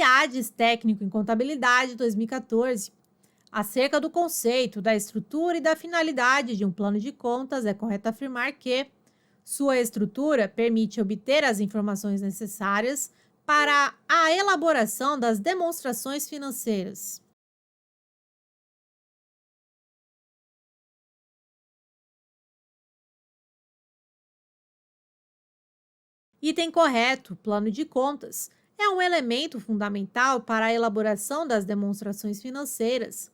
IADES Técnico em Contabilidade 2014. Acerca do conceito, da estrutura e da finalidade de um plano de contas, é correto afirmar que sua estrutura permite obter as informações necessárias para a elaboração das demonstrações financeiras. Item correto: plano de contas é um elemento fundamental para a elaboração das demonstrações financeiras.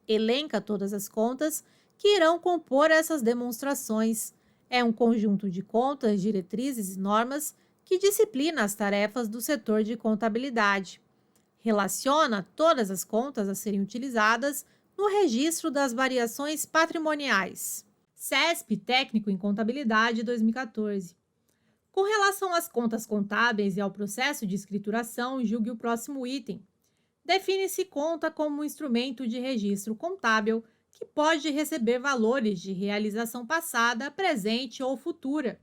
Elenca todas as contas que irão compor essas demonstrações. É um conjunto de contas, diretrizes e normas que disciplina as tarefas do setor de contabilidade. Relaciona todas as contas a serem utilizadas no registro das variações patrimoniais. CESP Técnico em Contabilidade 2014. Com relação às contas contábeis e ao processo de escrituração, julgue o próximo item. Define-se conta como um instrumento de registro contábil que pode receber valores de realização passada, presente ou futura.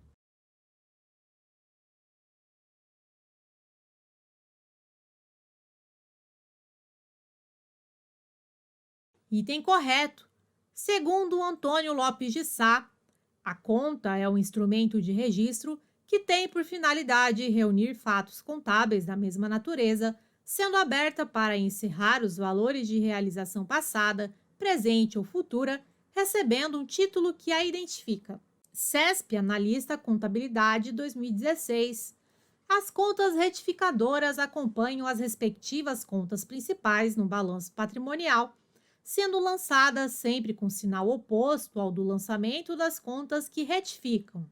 Item correto. Segundo Antônio Lopes de Sá, a conta é um instrumento de registro que tem por finalidade reunir fatos contábeis da mesma natureza, sendo aberta para encerrar os valores de realização passada, presente ou futura, recebendo um título que a identifica. CESP Analista Contabilidade 2016. As contas retificadoras acompanham as respectivas contas principais no balanço patrimonial, sendo lançadas sempre com sinal oposto ao do lançamento das contas que retificam.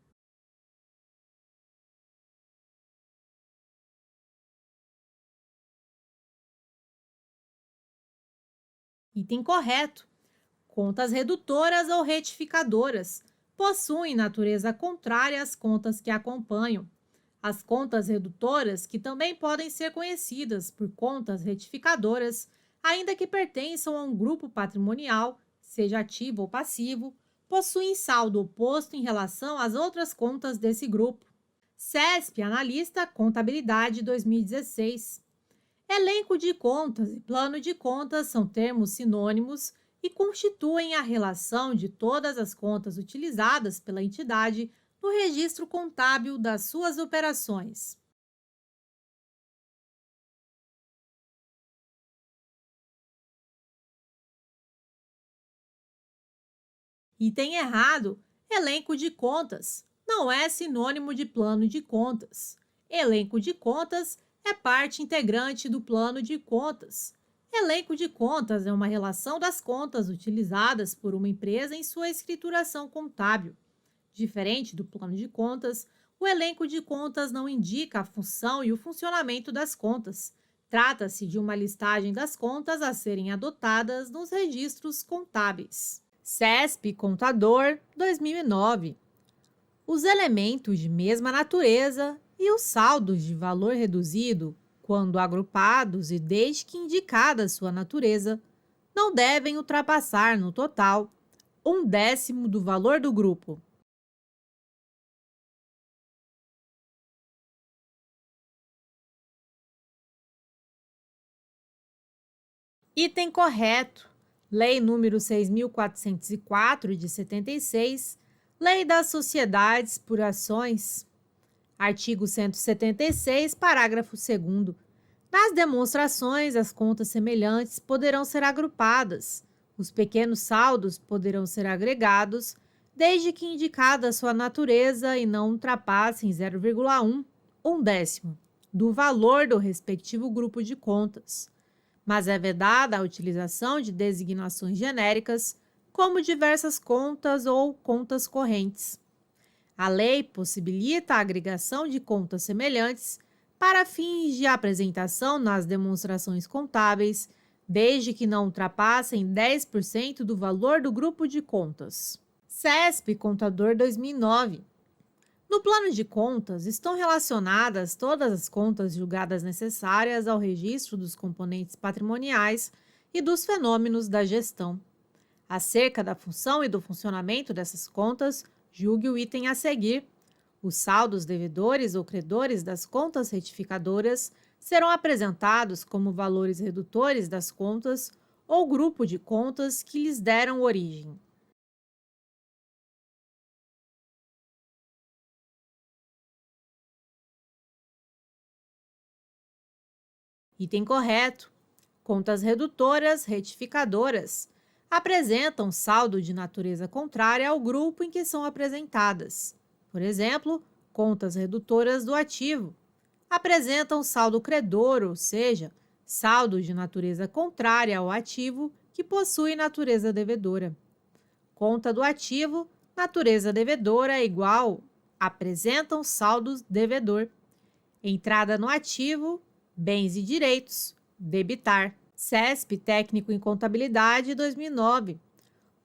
Item correto. Contas redutoras ou retificadoras possuem natureza contrária às contas que acompanham. As contas redutoras, que também podem ser conhecidas por contas retificadoras, ainda que pertençam a um grupo patrimonial, seja ativo ou passivo, possuem saldo oposto em relação às outras contas desse grupo. CESP Analista Contabilidade 2016. Elenco de contas e plano de contas são termos sinônimos e constituem a relação de todas as contas utilizadas pela entidade no registro contábil das suas operações. Item errado: elenco de contas não é sinônimo de plano de contas. Elenco de contas é parte integrante do plano de contas. Elenco de contas é uma relação das contas utilizadas por uma empresa em sua escrituração contábil. Diferente do plano de contas, o elenco de contas não indica a função e o funcionamento das contas. Trata-se de uma listagem das contas a serem adotadas nos registros contábeis. CESP Contador 2009. Os elementos de mesma natureza e os saldos de valor reduzido, quando agrupados e desde que indicada sua natureza, não devem ultrapassar no total um décimo do valor do grupo. Item correto. Lei número 6.404 de 76, Lei das Sociedades por Ações. Artigo 176, parágrafo 2º. Nas demonstrações, as contas semelhantes poderão ser agrupadas. Os pequenos saldos poderão ser agregados, desde que indicada sua natureza e não ultrapassem 0,1, um décimo, do valor do respectivo grupo de contas. Mas é vedada a utilização de designações genéricas, como diversas contas ou contas correntes. A lei possibilita a agregação de contas semelhantes para fins de apresentação nas demonstrações contábeis, desde que não ultrapassem 10% do valor do grupo de contas. CESP Contador 2009. No plano de contas estão relacionadas todas as contas julgadas necessárias ao registro dos componentes patrimoniais e dos fenômenos da gestão. Acerca da função e do funcionamento dessas contas, julgue o item a seguir. Os saldos devedores ou credores das contas retificadoras serão apresentados como valores redutores das contas ou grupo de contas que lhes deram origem. Item correto. Contas redutoras retificadoras apresentam saldo de natureza contrária ao grupo em que são apresentadas. Por exemplo, contas redutoras do ativo apresentam saldo credor, ou seja, saldo de natureza contrária ao ativo que possui natureza devedora. Conta do ativo, natureza devedora é igual, apresentam saldo devedor. Entrada no ativo, bens e direitos, debitar. CESP Técnico em Contabilidade 2009.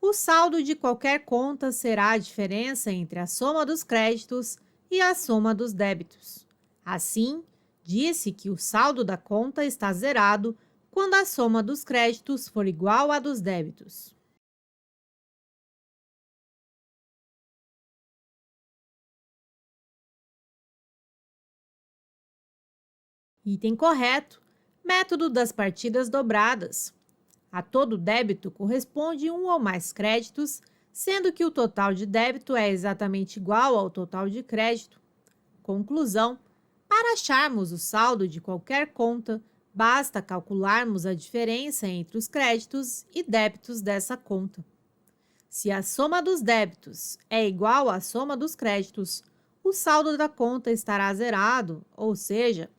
O saldo de qualquer conta será a diferença entre a soma dos créditos e a soma dos débitos. Assim, disse que o saldo da conta está zerado quando a soma dos créditos for igual à dos débitos. Item correto. Método das partidas dobradas. A todo débito corresponde um ou mais créditos, sendo que o total de débito é exatamente igual ao total de crédito. Conclusão: para acharmos o saldo de qualquer conta, basta calcularmos a diferença entre os créditos e débitos dessa conta. Se a soma dos débitos é igual à soma dos créditos, o saldo da conta estará zerado, ou seja,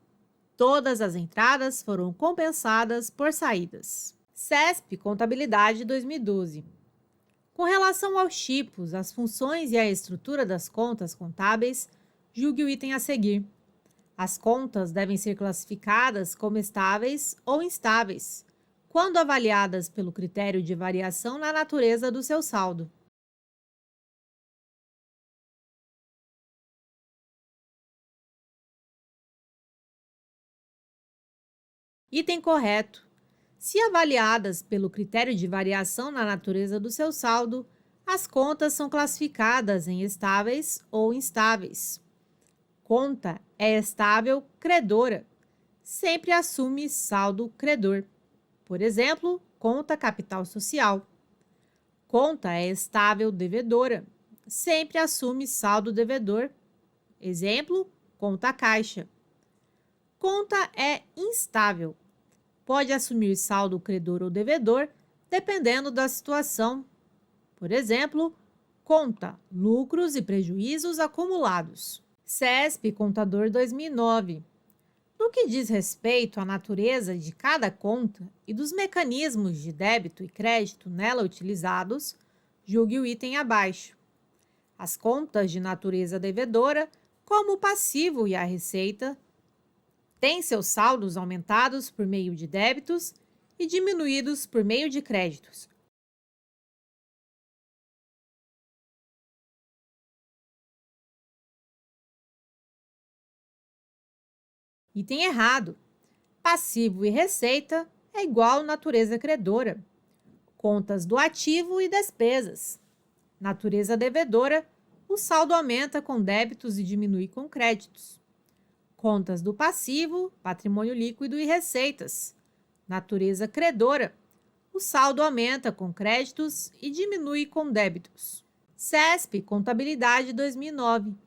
todas as entradas foram compensadas por saídas. CESP Contabilidade 2012. Com relação aos tipos, as funções e a estrutura das contas contábeis, julgue o item a seguir. As contas devem ser classificadas como estáveis ou instáveis, quando avaliadas pelo critério de variação na natureza do seu saldo. Item correto. Se avaliadas pelo critério de variação na natureza do seu saldo, as contas são classificadas em estáveis ou instáveis. Conta é estável credora. Sempre assume saldo credor. Por exemplo, conta capital social. Conta é estável devedora. Sempre assume saldo devedor. Exemplo, conta caixa. Conta é instável. Pode assumir saldo credor ou devedor, dependendo da situação. Por exemplo, conta lucros e prejuízos acumulados. CESP Contador 2009. No que diz respeito à natureza de cada conta e dos mecanismos de débito e crédito nela utilizados, julgue o item abaixo. As contas de natureza devedora, como o passivo e a receita, têm seus saldos aumentados por meio de débitos e diminuídos por meio de créditos. Item errado. Passivo e receita é igual natureza credora. Contas do ativo e despesas. Natureza devedora, o saldo aumenta com débitos e diminui com créditos. Contas do passivo, patrimônio líquido e receitas. Natureza credora, o saldo aumenta com créditos e diminui com débitos. CESP Contabilidade 2009.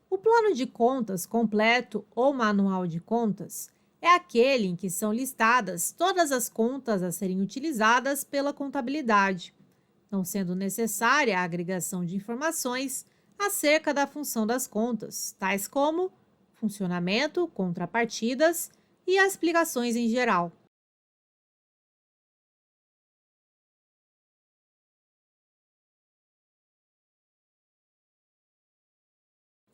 O plano de contas completo ou manual de contas é aquele em que são listadas todas as contas a serem utilizadas pela contabilidade, não sendo necessária a agregação de informações acerca da função das contas, tais como funcionamento, contrapartidas e as explicações em geral.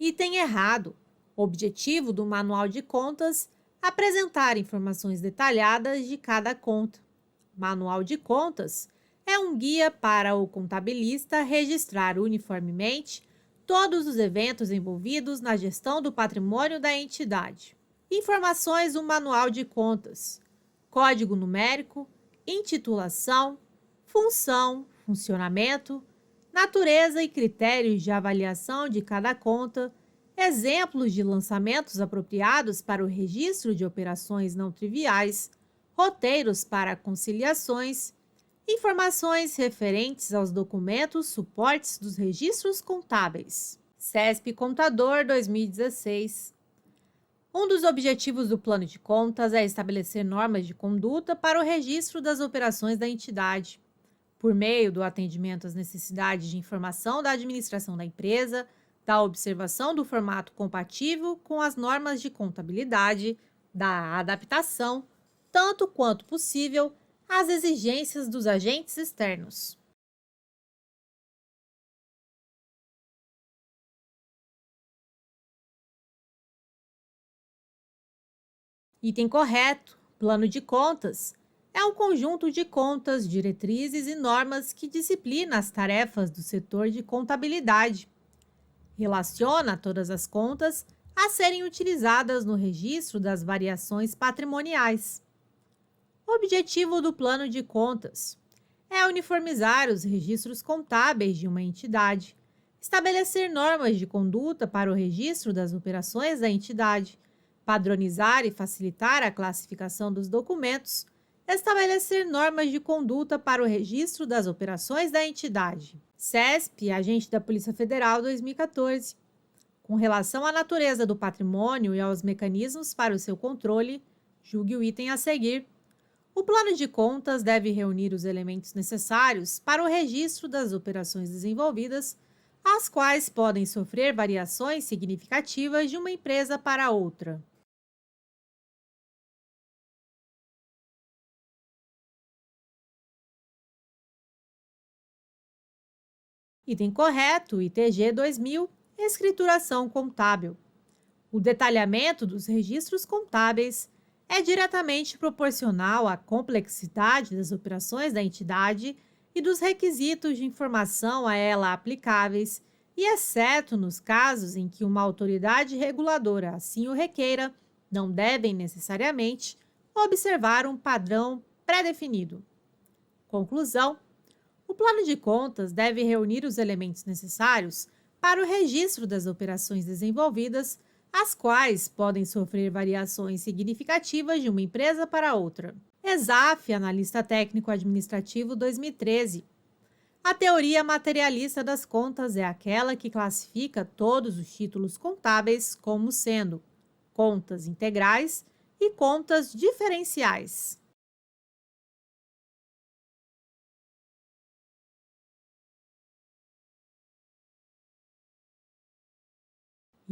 Item errado. O objetivo do manual de contas é apresentar informações detalhadas de cada conta. Manual de contas é um guia para o contabilista registrar uniformemente todos os eventos envolvidos na gestão do patrimônio da entidade. Informações do manual de contas: código numérico, intitulação, função, funcionamento, natureza e critérios de avaliação de cada conta, exemplos de lançamentos apropriados para o registro de operações não triviais, roteiros para conciliações, informações referentes aos documentos suportes dos registros contábeis. CESP Contador 2016. Um dos objetivos do plano de contas é estabelecer normas de conduta para o registro das operações da entidade, por meio do atendimento às necessidades de informação da administração da empresa, da observação do formato compatível com as normas de contabilidade, da adaptação, tanto quanto possível, às exigências dos agentes externos. Item correto: plano de contas. É um conjunto de contas, diretrizes e normas que disciplina as tarefas do setor de contabilidade. Relaciona todas as contas a serem utilizadas no registro das variações patrimoniais. O objetivo do plano de contas é uniformizar os registros contábeis de uma entidade, estabelecer normas de conduta para o registro das operações da entidade, padronizar e facilitar a classificação dos documentos, estabelecer normas de conduta para o registro das operações da entidade. CESP, Agente da Polícia Federal 2014. Com relação à natureza do patrimônio e aos mecanismos para o seu controle, julgue o item a seguir. O plano de contas deve reunir os elementos necessários para o registro das operações desenvolvidas, as quais podem sofrer variações significativas de uma empresa para outra. Item correto, ITG 2000, escrituração contábil. O detalhamento dos registros contábeis é diretamente proporcional à complexidade das operações da entidade e dos requisitos de informação a ela aplicáveis, e exceto nos casos em que uma autoridade reguladora assim o requeira, não devem necessariamente observar um padrão pré-definido. Conclusão: o plano de contas deve reunir os elementos necessários para o registro das operações desenvolvidas, as quais podem sofrer variações significativas de uma empresa para outra. ESAF, Analista Técnico Administrativo 2013. A teoria materialista das contas é aquela que classifica todos os títulos contábeis como sendo contas integrais e contas diferenciais.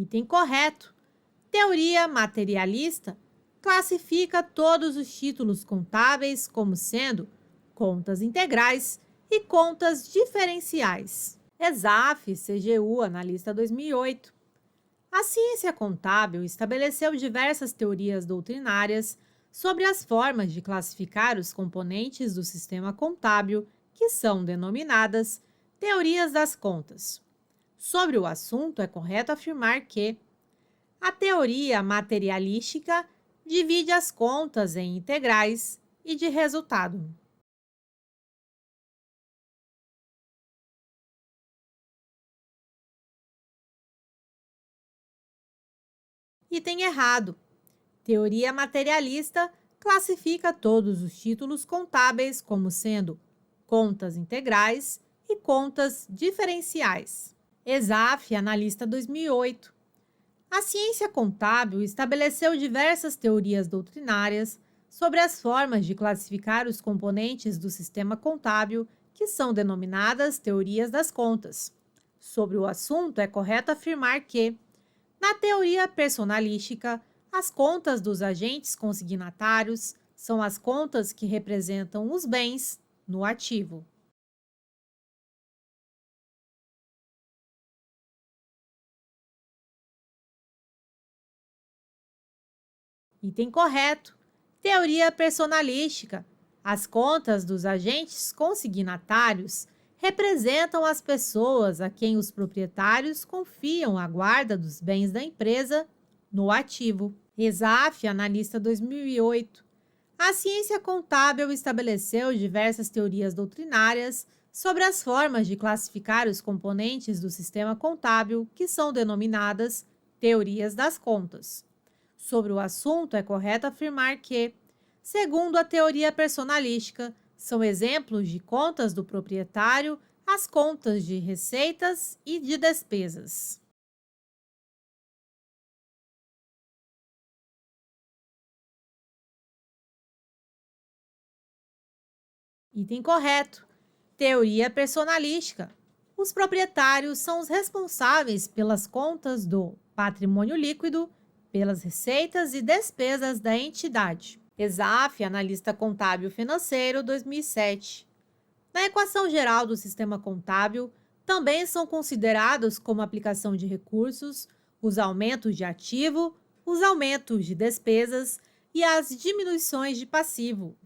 Item correto. Teoria materialista classifica todos os títulos contábeis como sendo contas integrais e contas diferenciais. ESAF, CGU, Analista 2008. A ciência contábil estabeleceu diversas teorias doutrinárias sobre as formas de classificar os componentes do sistema contábil, que são denominadas teorias das contas. Sobre o assunto, é correto afirmar que a teoria materialística divide as contas em integrais e de resultado. Item errado. Teoria materialista classifica todos os títulos contábeis como sendo contas integrais e contas diferenciais. ESAF, Analista 2008. A ciência contábil estabeleceu diversas teorias doutrinárias sobre as formas de classificar os componentes do sistema contábil, que são denominadas teorias das contas. Sobre o assunto, é correto afirmar que, na teoria personalística, as contas dos agentes consignatários são as contas que representam os bens no ativo. Item correto. Teoria personalística. As contas dos agentes consignatários representam as pessoas a quem os proprietários confiam a guarda dos bens da empresa no ativo. ESAF, Analista 2008. A ciência contábil estabeleceu diversas teorias doutrinárias sobre as formas de classificar os componentes do sistema contábil, que são denominadas Teorias das contas. Sobre o assunto, é correto afirmar que, segundo a teoria personalística, são exemplos de contas do proprietário as contas de receitas e de despesas. Item correto. Teoria personalística. Os proprietários são os responsáveis pelas contas do patrimônio líquido, pelas receitas e despesas da entidade. ESAF, Analista Contábil Financeiro, 2007. Na equação geral do sistema contábil, também são considerados como aplicação de recursos os aumentos de ativo, os aumentos de despesas e as diminuições de passivo.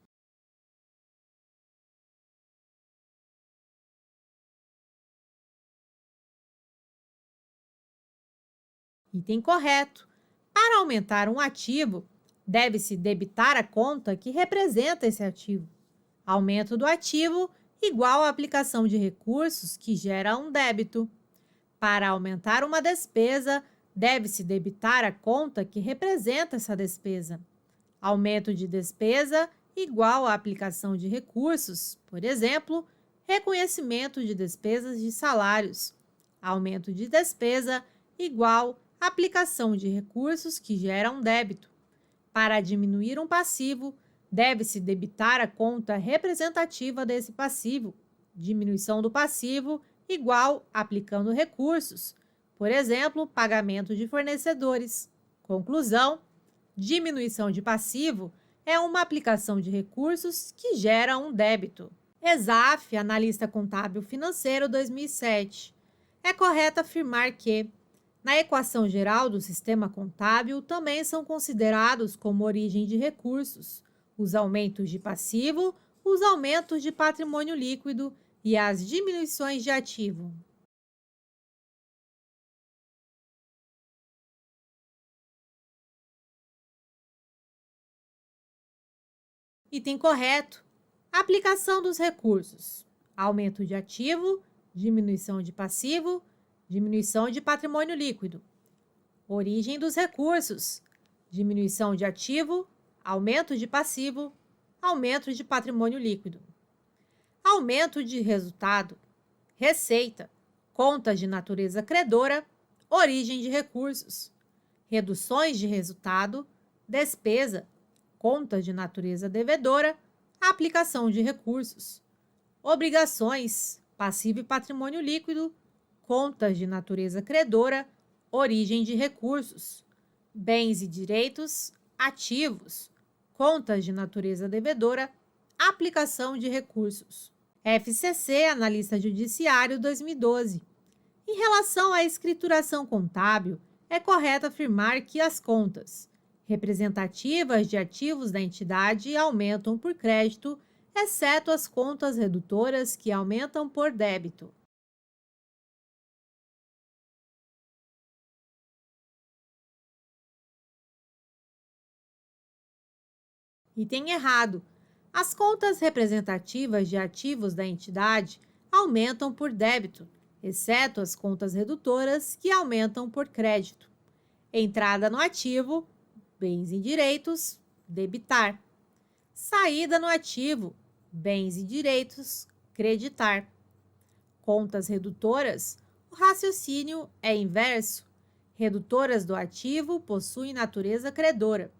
Item correto. Para aumentar um ativo, deve-se debitar a conta que representa esse ativo. Aumento do ativo igual à aplicação de recursos que gera um débito. Para aumentar uma despesa, deve-se debitar a conta que representa essa despesa. Aumento de despesa igual à aplicação de recursos, por exemplo, reconhecimento de despesas de salários. Aumento de despesa igual à aplicação de recursos que geram débito. Para diminuir um passivo, deve-se debitar a conta representativa desse passivo. Diminuição do passivo igual aplicando recursos, por exemplo, pagamento de fornecedores. Conclusão: diminuição de passivo é uma aplicação de recursos que gera um débito. ESAF, Analista Contábil Financeiro, 2007. É correto afirmar que, na equação geral do sistema contábil, também são considerados como origem de recursos os aumentos de passivo, os aumentos de patrimônio líquido e as diminuições de ativo. Item correto. Aplicação dos recursos: aumento de ativo, diminuição de passivo, diminuição de patrimônio líquido. Origem dos recursos: diminuição de ativo, aumento de passivo, aumento de patrimônio líquido. Aumento de resultado: receita, contas de natureza credora, origem de recursos. Reduções de resultado: despesa, contas de natureza devedora, aplicação de recursos. Obrigações: passivo e patrimônio líquido, contas de natureza credora, origem de recursos. Bens e direitos, ativos, contas de natureza devedora, aplicação de recursos. FCC, Analista Judiciário, 2012. Em relação à escrituração contábil, é correto afirmar que as contas representativas de ativos da entidade aumentam por crédito, exceto as contas redutoras que aumentam por débito. Item errado. As contas representativas de ativos da entidade aumentam por débito, exceto as contas redutoras que aumentam por crédito. Entrada no ativo, bens e direitos, debitar. Saída no ativo, bens e direitos, creditar. Contas redutoras, o raciocínio é inverso. Redutoras do ativo possuem natureza credora.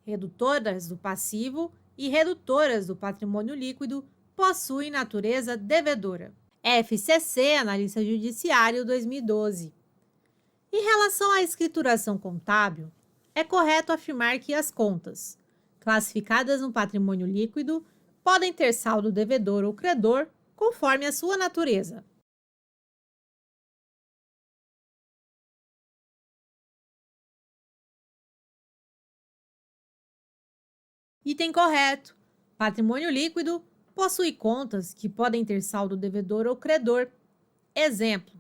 Redutoras do passivo e redutoras do patrimônio líquido possuem natureza devedora. FCC, Analista Judiciário, 2012. Em relação à escrituração contábil, é correto afirmar que as contas, classificadas no patrimônio líquido, podem ter saldo devedor ou credor, conforme a sua natureza. Item correto. Patrimônio líquido possui contas que podem ter saldo devedor ou credor. Exemplo: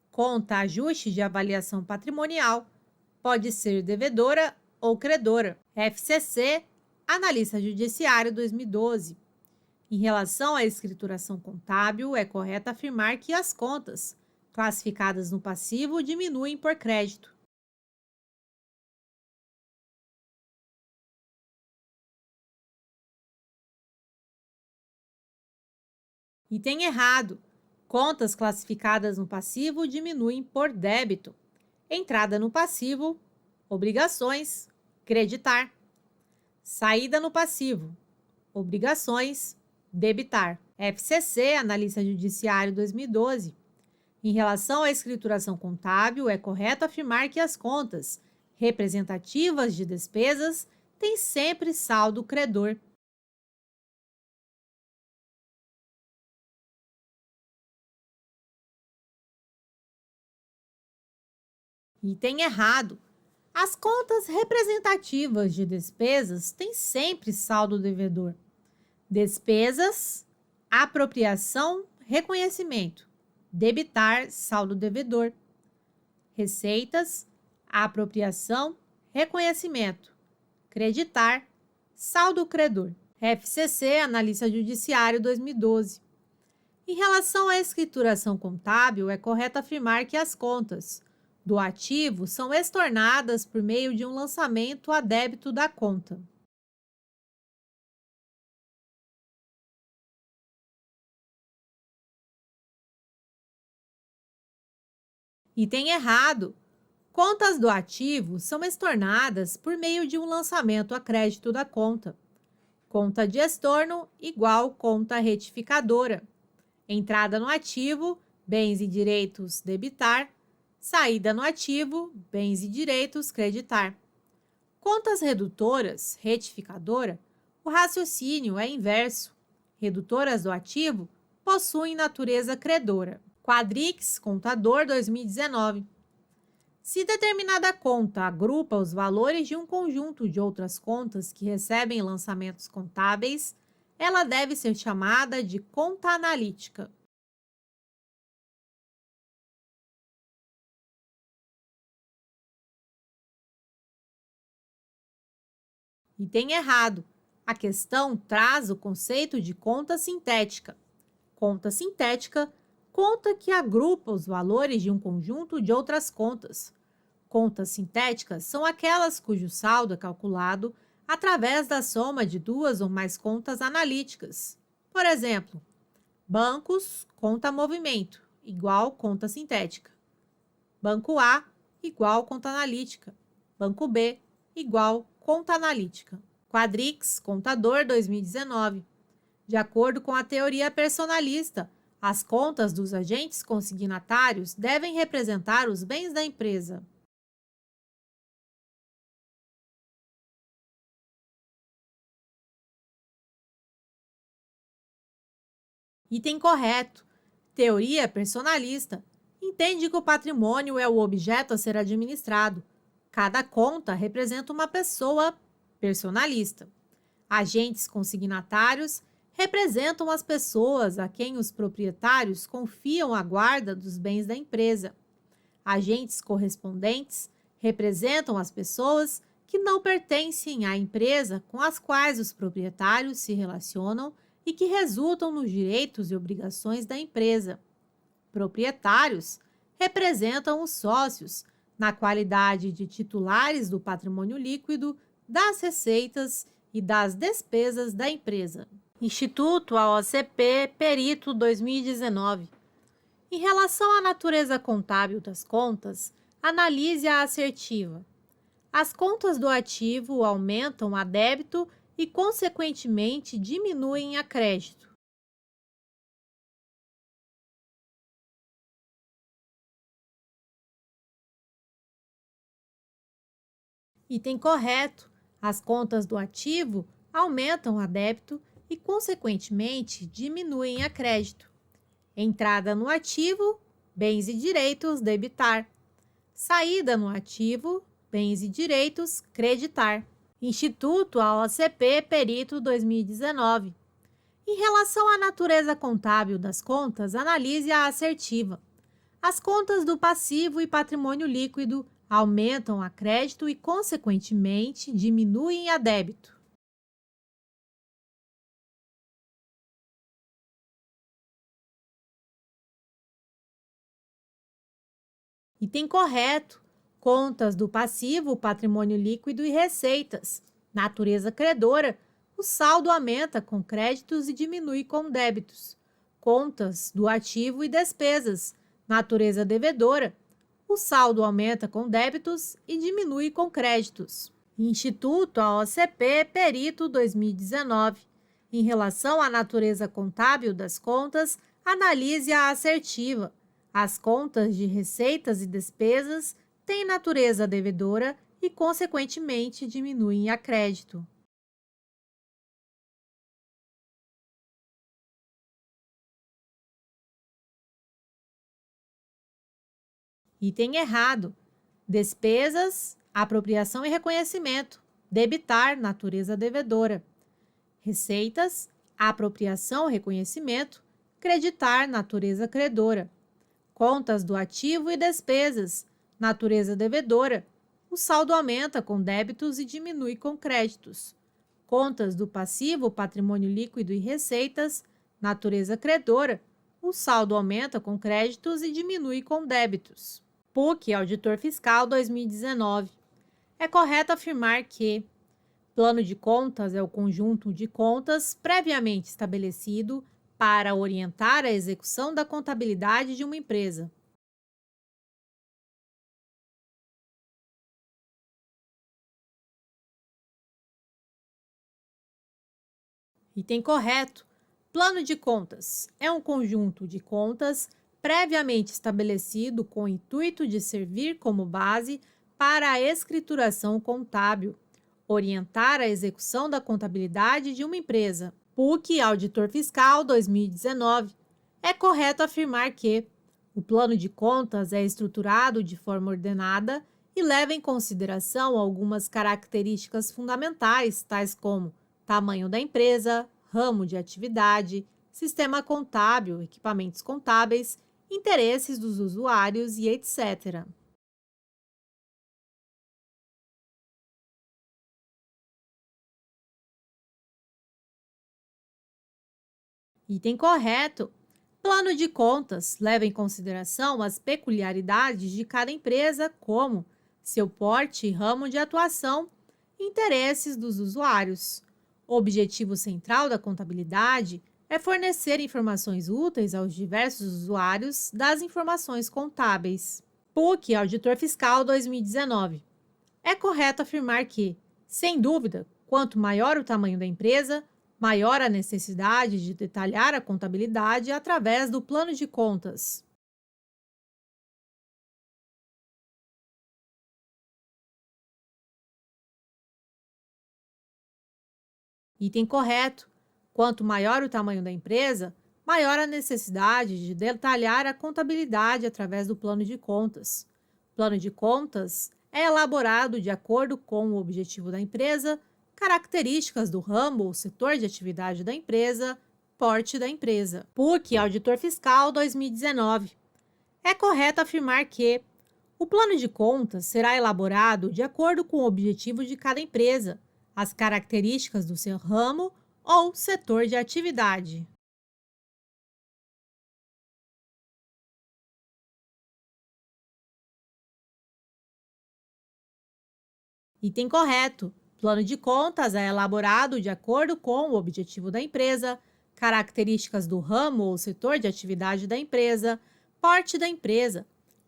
conta ajuste de avaliação patrimonial pode ser devedora ou credora. FCC, Analista Judiciário, 2012. Em relação à escrituração contábil, é correto afirmar que as contas classificadas no passivo diminuem por crédito. Item errado. Contas classificadas no passivo diminuem por débito. Entrada no passivo, obrigações, creditar. Saída no passivo, obrigações, debitar. FCC, Analista Judiciário 2012. Em relação à escrituração contábil, é correto afirmar que as contas representativas de despesas têm sempre saldo credor. Item errado. As contas representativas de despesas têm sempre saldo devedor. Despesas, apropriação, reconhecimento. Debitar, saldo devedor. Receitas, apropriação, reconhecimento. Creditar, saldo credor. FCC, Analista Judiciário 2012. Em relação à escrituração contábil, é correto afirmar que as contas do ativo são estornadas por meio de um lançamento a débito da conta. Item errado. Contas do ativo são estornadas por meio de um lançamento a crédito da conta. Conta de estorno igual conta retificadora. Entrada no ativo, bens e direitos debitar. Saída no ativo, bens e direitos creditar. Contas redutoras, retificadora, o raciocínio é inverso. Redutoras do ativo possuem natureza credora. Quadrix, Contador 2019. Se determinada conta agrupa os valores de um conjunto de outras contas que recebem lançamentos contábeis, ela deve ser chamada de conta analítica. Item errado. A questão traz o conceito de conta sintética. Conta sintética, conta que agrupa os valores de um conjunto de outras contas. Contas sintéticas são aquelas cujo saldo é calculado através da soma de duas ou mais contas analíticas. Por exemplo, bancos, conta movimento, igual conta sintética. Banco A, igual conta analítica. Banco B, igual conta analítica. Quadrix, Contador 2019. De acordo com a teoria personalista, as contas dos agentes consignatários devem representar os bens da empresa. Item correto. Teoria personalista entende que o patrimônio é o objeto a ser administrado. Cada conta representa uma pessoa personalista. Agentes consignatários representam as pessoas a quem os proprietários confiam a guarda dos bens da empresa. Agentes correspondentes representam as pessoas que não pertencem à empresa com as quais os proprietários se relacionam e que resultam nos direitos e obrigações da empresa. Proprietários representam os sócios, na qualidade de titulares do patrimônio líquido, das receitas e das despesas da empresa. Instituto AOCP Perito 2019. Em relação à natureza contábil das contas, analise a assertiva. As contas do ativo aumentam a débito e, consequentemente, diminuem a crédito. Item correto. As contas do ativo aumentam a débito e, consequentemente, diminuem a crédito. Entrada no ativo, bens e direitos, debitar. Saída no ativo, bens e direitos, creditar. Instituto AOCP Perito 2019. Em relação à natureza contábil das contas, analise a assertiva. As contas do passivo e patrimônio líquido aumentam a crédito e, consequentemente, diminuem a débito. Item correto. Contas do passivo, patrimônio líquido e receitas. Natureza credora. O saldo aumenta com créditos e diminui com débitos. contas do ativo e despesas, natureza devedora. O saldo aumenta com débitos e diminui com créditos. Instituto AOCP Perito 2019. Em relação à natureza contábil das contas, analise a assertiva. As contas de receitas e despesas têm natureza devedora e, consequentemente, diminuem a crédito. Item errado. Despesas, apropriação e reconhecimento. Debitar, natureza devedora. Receitas, apropriação, reconhecimento. Creditar, natureza credora. Contas do ativo e despesas, natureza devedora. O saldo aumenta com débitos e diminui com créditos. Contas do passivo, patrimônio líquido e receitas, natureza credora. O saldo aumenta com créditos e diminui com débitos. PUC, Auditor Fiscal 2019. É correto afirmar que plano de contas é o conjunto de contas previamente estabelecido para orientar a execução da contabilidade de uma empresa. Item correto. Plano de contas é um conjunto de contas previamente estabelecido com o intuito de servir como base para a escrituração contábil, orientar a execução da contabilidade de uma empresa. PUC Auditor Fiscal 2019. É correto afirmar que o plano de contas é estruturado de forma ordenada e leva em consideração algumas características fundamentais, tais como tamanho da empresa, ramo de atividade, sistema contábil, equipamentos contábeis, interesses dos usuários e etc. Item correto. Plano de contas leva em consideração as peculiaridades de cada empresa, como seu porte e ramo de atuação, interesses dos usuários. O objetivo central da contabilidade é fornecer informações úteis aos diversos usuários das informações contábeis. PUC Auditor Fiscal 2019. É correto afirmar que, sem dúvida, quanto maior o tamanho da empresa, maior a necessidade de detalhar a contabilidade através do plano de contas. Item correto. Quanto maior o tamanho da empresa, maior a necessidade de detalhar a contabilidade através do plano de contas. Plano de contas é elaborado de acordo com o objetivo da empresa, características do ramo ou setor de atividade da empresa, porte da empresa. PUC Auditor Fiscal 2019. É correto afirmar que o plano de contas será elaborado de acordo com o objetivo de cada empresa, as características do seu ramo ou setor de atividade. Item correto. Plano de contas é elaborado de acordo com o objetivo da empresa, características do ramo ou setor de atividade da empresa, porte da empresa.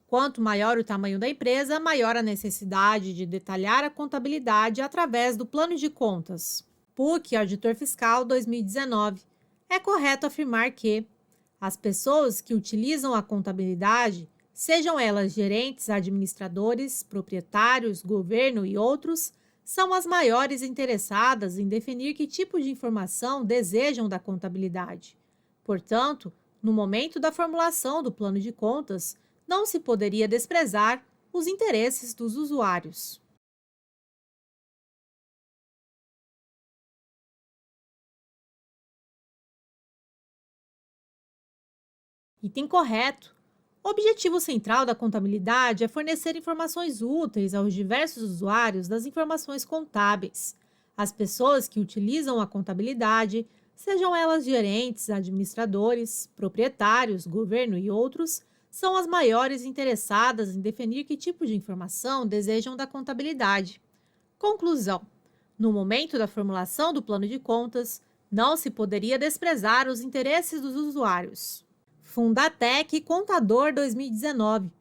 Quanto maior o tamanho da empresa, maior a necessidade de detalhar a contabilidade através do plano de contas. PUC Auditor Fiscal 2019. É correto afirmar que as pessoas que utilizam a contabilidade, sejam elas gerentes, administradores, proprietários, governo e outros, são as maiores interessadas em definir que tipo de informação desejam da contabilidade. Portanto, no momento da formulação do plano de contas, não se poderia desprezar os interesses dos usuários. Item correto. O objetivo central da contabilidade é fornecer informações úteis aos diversos usuários das informações contábeis. As pessoas que utilizam a contabilidade, sejam elas gerentes, administradores, proprietários, governo e outros, são as maiores interessadas em definir que tipo de informação desejam da contabilidade. Conclusão: no momento da formulação do plano de contas, Não se poderia desprezar os interesses dos usuários. Fundatec Contador 2019.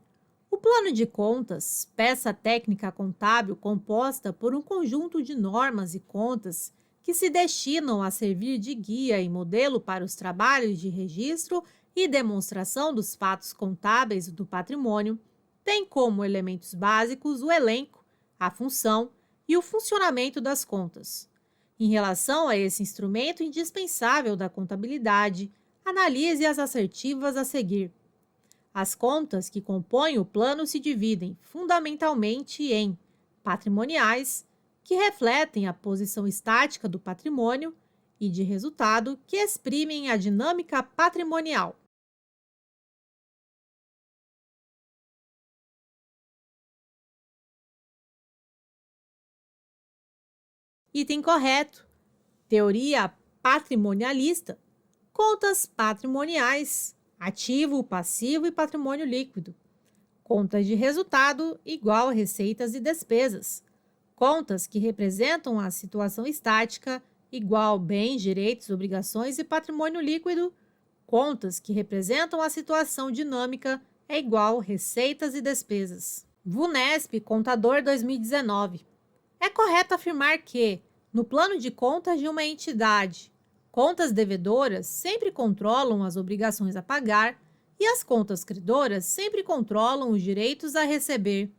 O plano de contas, peça técnica contábil composta por um conjunto de normas e contas que se destinam a servir de guia e modelo para os trabalhos de registro e demonstração dos fatos contábeis do patrimônio, tem como elementos básicos o elenco, a função e o funcionamento das contas. Em relação a esse instrumento indispensável da contabilidade, analise as assertivas a seguir. As contas que compõem o plano se dividem fundamentalmente em patrimoniais, que refletem a posição estática do patrimônio, e de resultado, que exprimem a dinâmica patrimonial. Item correto. Teoria patrimonialista. Contas patrimoniais, ativo, passivo e patrimônio líquido. Contas de resultado igual a receitas e despesas. Contas que representam a situação estática igual bens, direitos, obrigações e patrimônio líquido. Contas que representam a situação dinâmica é igual receitas e despesas. VUNESP Contador 2019. É correto afirmar que, no plano de contas de uma entidade, contas devedoras sempre controlam as obrigações a pagar e as contas credoras sempre controlam os direitos a receber.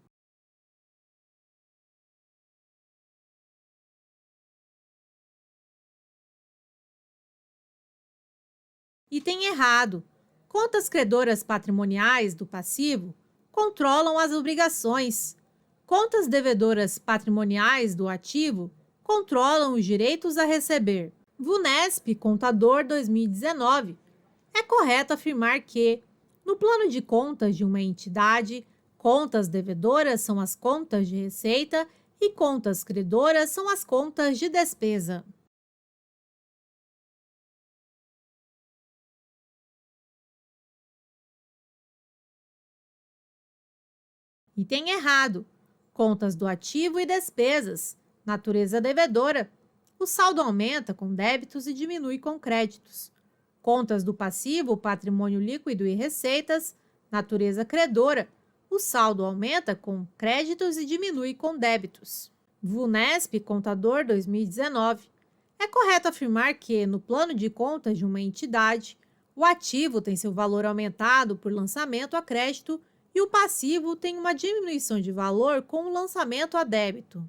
Item errado. Contas credoras patrimoniais do passivo controlam as obrigações. Contas devedoras patrimoniais do ativo controlam os direitos a receber. VUNESP Contador 2019. É correto afirmar que, no plano de contas de uma entidade, contas devedoras são as contas de receita e contas credoras são as contas de despesa. Item errado. Contas do ativo e despesas. Natureza devedora. O saldo aumenta com débitos e diminui com créditos. Contas do passivo, patrimônio líquido e receitas. Natureza credora. O saldo aumenta com créditos e diminui com débitos. VUNESP Contador 2019. É correto afirmar que, no plano de contas de uma entidade, o ativo tem seu valor aumentado por lançamento a crédito e o passivo tem uma diminuição de valor com o lançamento a débito.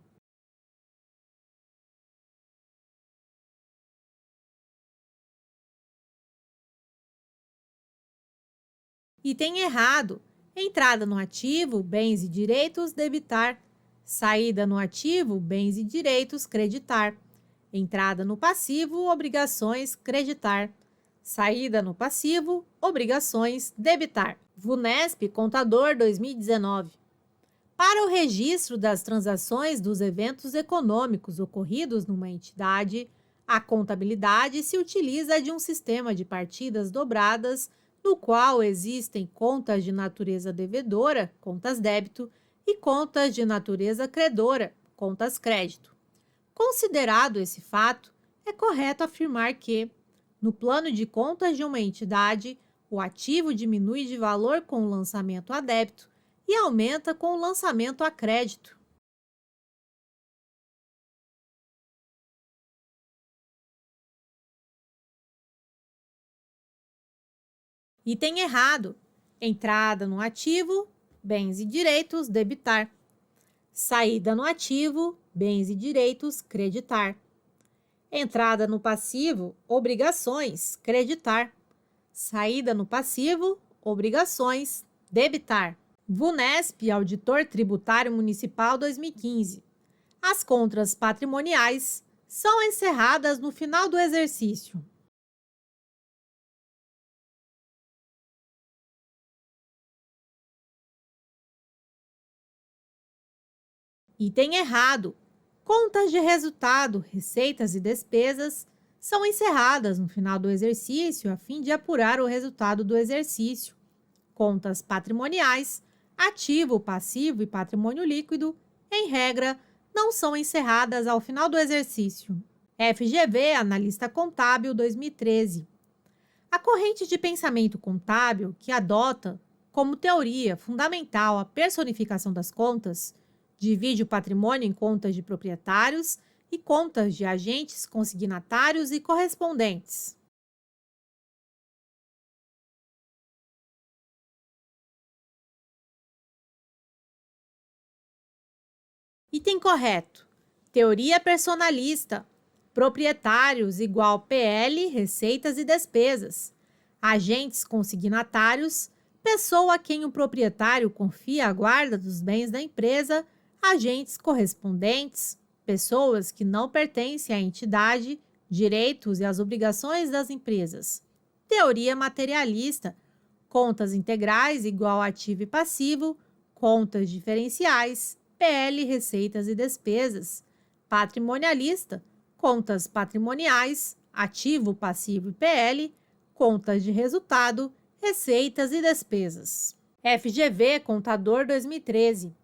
Item errado. Entrada no ativo, bens e direitos, debitar. Saída no ativo, bens e direitos, creditar. Entrada no passivo, obrigações, creditar. Saída no passivo, obrigações, debitar. VUNESP Contador 2019. Para o registro das transações dos eventos econômicos ocorridos numa entidade, a contabilidade se utiliza de um sistema de partidas dobradas, no qual existem contas de natureza devedora, contas débito, e contas de natureza credora, contas crédito. Considerado esse fato, é correto afirmar que, no plano de contas de uma entidade, o ativo diminui de valor com o lançamento a débito e aumenta com o lançamento a crédito. Item errado. Entrada no ativo, bens e direitos, debitar. Saída no ativo, bens e direitos, creditar. Entrada no passivo, obrigações, creditar. Saída no passivo, obrigações, debitar. VUNESP Auditor Tributário Municipal 2015. As contas patrimoniais são encerradas no final do exercício. Item errado. Contas de resultado, receitas e despesas são encerradas no final do exercício a fim de apurar o resultado do exercício. Contas patrimoniais, ativo, passivo e patrimônio líquido, em regra, não são encerradas ao final do exercício. FGV, Analista Contábil, 2013. A corrente de pensamento contábil, que adota como teoria fundamental a personificação das contas, divide o patrimônio em contas de proprietários e contas de agentes consignatários e correspondentes. Item correto. Teoria personalista. Proprietários igual PL, receitas e despesas. Agentes consignatários, pessoa a quem o proprietário confia a guarda dos bens da empresa. Agentes correspondentes, pessoas que não pertencem à entidade, direitos e as obrigações das empresas. Teoria materialista. Contas integrais igual ativo e passivo, contas diferenciais, PL, receitas e despesas. Patrimonialista, contas patrimoniais, ativo, passivo e PL, contas de resultado, receitas e despesas. FGV, Contador, 2013.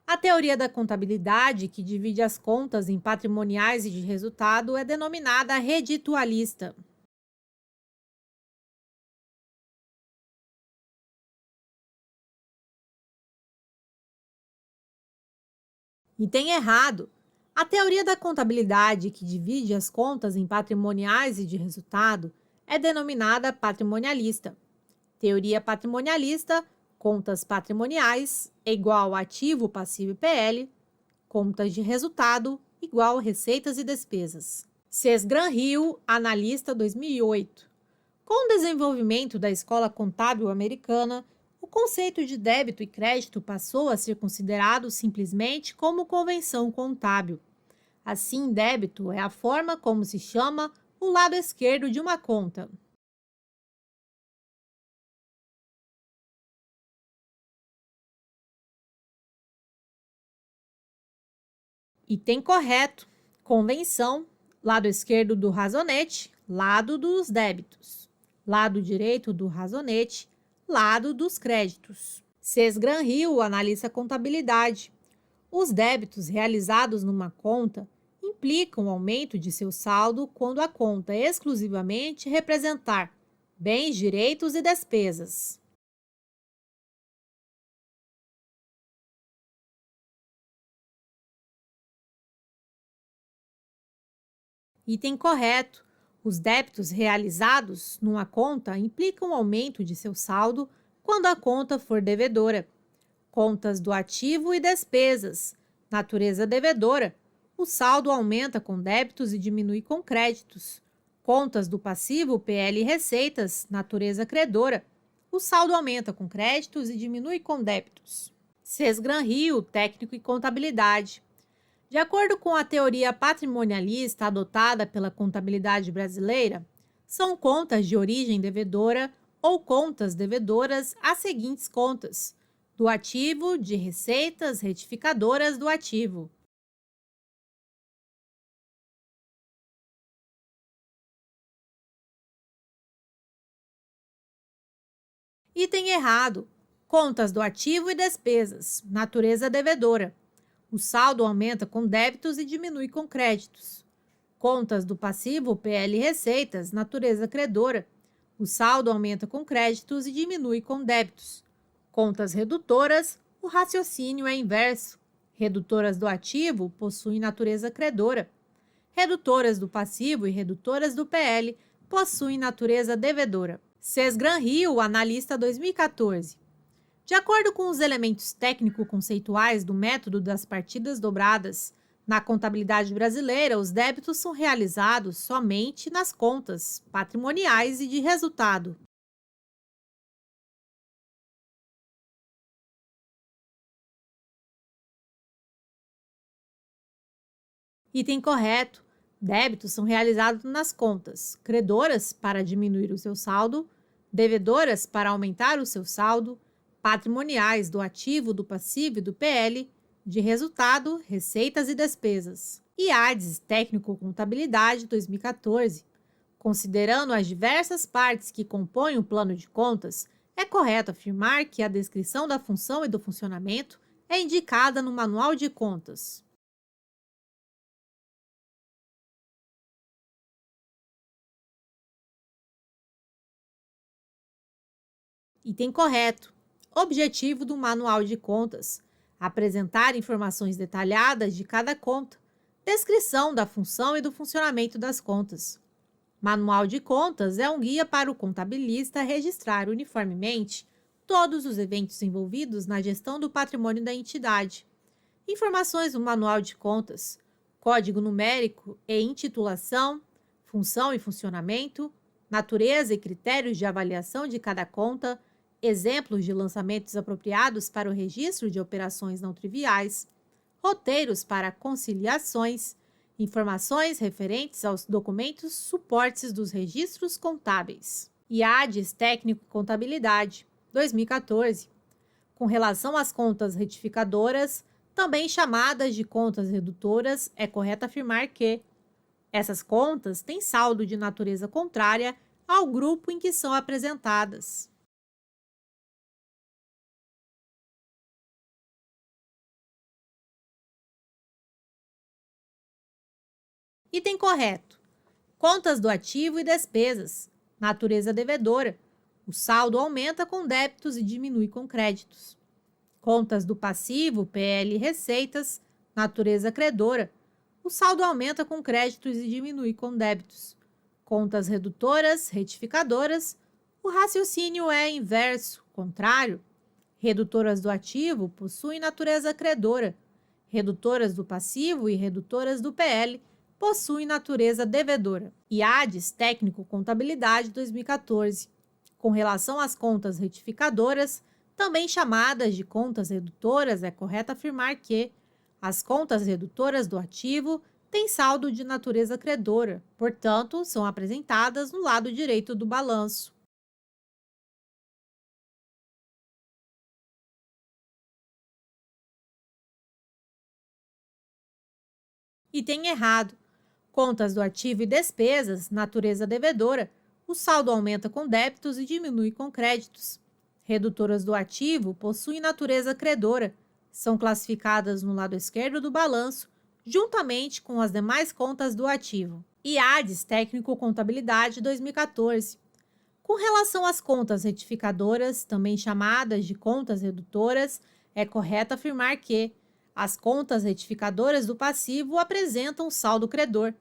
A teoria da contabilidade, que divide as contas em patrimoniais e de resultado, é denominada reditualista. Item errado. A teoria da contabilidade, que divide as contas em patrimoniais e de resultado, é denominada patrimonialista. Teoria patrimonialista, contas patrimoniais é igual ativo, passivo e PL, contas de resultado igual receitas e despesas. Sesgran Hill, Analista, 2008. Com o desenvolvimento da escola contábil americana, o conceito de débito e crédito passou a ser considerado simplesmente como convenção contábil. Assim, débito é a forma como se chama o lado esquerdo de uma conta. Item correto. Convenção, lado esquerdo do razonete, lado dos débitos. Lado direito do razonete, lado dos créditos. Sesgran Hill analisa a contabilidade. Os débitos realizados numa conta implicam o aumento de seu saldo quando a conta exclusivamente representar bens, direitos e despesas. Item correto. Os débitos realizados numa conta implicam o aumento de seu saldo quando a conta for devedora. Contas do ativo e despesas. Natureza devedora. O saldo aumenta com débitos e diminui com créditos. Contas do passivo, PL e receitas. Natureza credora. O saldo aumenta com créditos e diminui com débitos. Sesgran Rio, técnico e contabilidade. De acordo com a teoria patrimonialista adotada pela contabilidade brasileira, são contas de origem devedora ou contas devedoras as seguintes contas: do ativo, de receitas retificadoras do ativo. Item errado: contas do ativo e despesas, natureza devedora. O saldo aumenta com débitos e diminui com créditos. Contas do passivo, PL e receitas, natureza credora. O saldo aumenta com créditos e diminui com débitos. Contas redutoras, o raciocínio é inverso. Redutoras do ativo possuem natureza credora. Redutoras do passivo e redutoras do PL possuem natureza devedora. Sesgran Rio, Analista, 2014. De acordo com os elementos técnico-conceituais do método das partidas dobradas, na contabilidade brasileira, os débitos são realizados somente nas contas patrimoniais e de resultado. Item correto. Débitos são realizados nas contas credoras para diminuir o seu saldo, devedoras para aumentar o seu saldo, patrimoniais do ativo, do passivo e do PL, de resultado, receitas e despesas. IADES Técnico-Contabilidade, 2014. Considerando as diversas partes que compõem o plano de contas, é correto afirmar que a descrição da função e do funcionamento é indicada no Manual de Contas. Item correto. Objetivo do manual de contas: apresentar informações detalhadas de cada conta, descrição da função e do funcionamento das contas. Manual de contas é um guia para o contabilista registrar uniformemente todos os eventos envolvidos na gestão do patrimônio da entidade. Informações do manual de contas: código numérico e intitulação, função e funcionamento, natureza e critérios de avaliação de cada conta, exemplos de lançamentos apropriados para o registro de operações não triviais, roteiros para conciliações, informações referentes aos documentos suportes dos registros contábeis. IADES Técnico Contabilidade, 2014. Com relação às contas retificadoras, também chamadas de contas redutoras, é correto afirmar que essas contas têm saldo de natureza contrária ao grupo em que são apresentadas. Item correto. Contas do ativo e despesas. Natureza devedora. O saldo aumenta com débitos e diminui com créditos. Contas do passivo, PL e receitas. Natureza credora. O saldo aumenta com créditos e diminui com débitos. Contas redutoras, retificadoras. O raciocínio é inverso, contrário. Redutoras do ativo possuem natureza credora. Redutoras do passivo e redutoras do PL possuem natureza devedora. IADES Técnico Contabilidade 2014. Com relação às contas retificadoras, também chamadas de contas redutoras, é correto afirmar que as contas redutoras do ativo têm saldo de natureza credora, portanto, são apresentadas no lado direito do balanço. Item errado. Contas do ativo e despesas, natureza devedora. O saldo aumenta com débitos e diminui com créditos. Redutoras do ativo possuem natureza credora. São classificadas no lado esquerdo do balanço, juntamente com as demais contas do ativo. IADES Técnico Contabilidade 2014. Com relação às contas retificadoras, também chamadas de contas redutoras, é correto afirmar que as contas retificadoras do passivo apresentam saldo credor.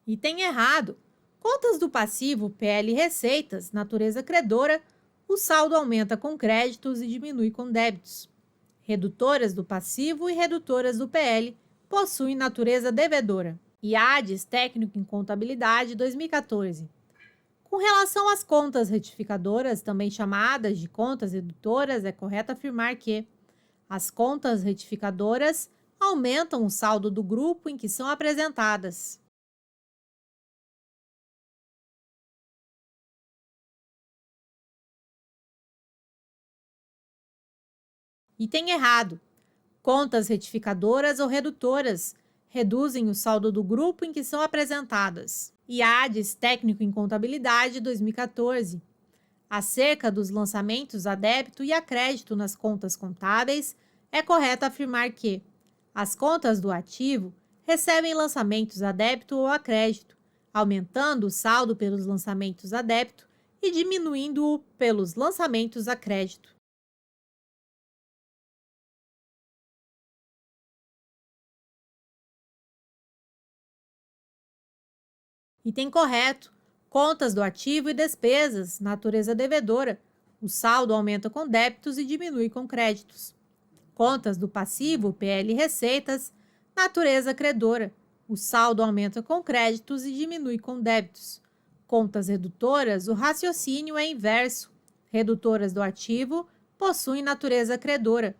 Item errado. Contas do passivo, PL receitas, natureza credora, o saldo aumenta com créditos e diminui com débitos. Redutoras do passivo e redutoras do PL possuem natureza devedora. IADES Técnico em Contabilidade 2014. Com relação às contas retificadoras, também chamadas de contas redutoras, é correto afirmar que as contas retificadoras aumentam o saldo do grupo em que são apresentadas. Item errado. Contas retificadoras ou redutoras reduzem o saldo do grupo em que são apresentadas. IADES Técnico em Contabilidade 2014. Acerca dos lançamentos a débito e a crédito nas contas contábeis, é correto afirmar que as contas do ativo recebem lançamentos a débito ou a crédito, aumentando o saldo pelos lançamentos a débito e diminuindo-o pelos lançamentos a crédito. Item correto. Contas do ativo e despesas, natureza devedora. O saldo aumenta com débitos e diminui com créditos. Contas do passivo, PL receitas, natureza credora. O saldo aumenta com créditos e diminui com débitos. Contas redutoras, o raciocínio é inverso. Redutoras do ativo possuem natureza credora.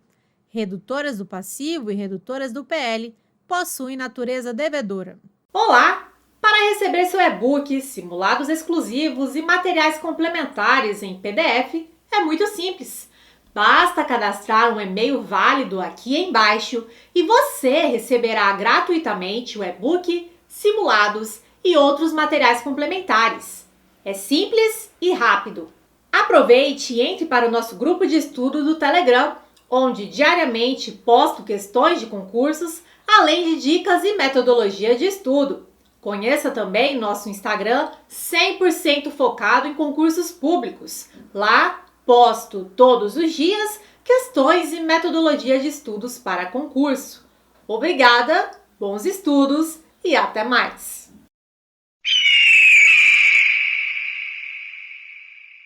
Redutoras do passivo e redutoras do PL possuem natureza devedora. Olá! Para receber seu e-book, simulados exclusivos e materiais complementares em PDF, é muito simples. Basta cadastrar um e-mail válido aqui embaixo e você receberá gratuitamente o e-book, simulados e outros materiais complementares. É simples e rápido. Aproveite e entre para o nosso grupo de estudo do Telegram, onde diariamente posto questões de concursos, além de dicas e metodologia de estudo. Conheça também nosso Instagram 100% focado em concursos públicos. Lá posto todos os dias questões e metodologia de estudos para concurso. Obrigada, bons estudos e até mais!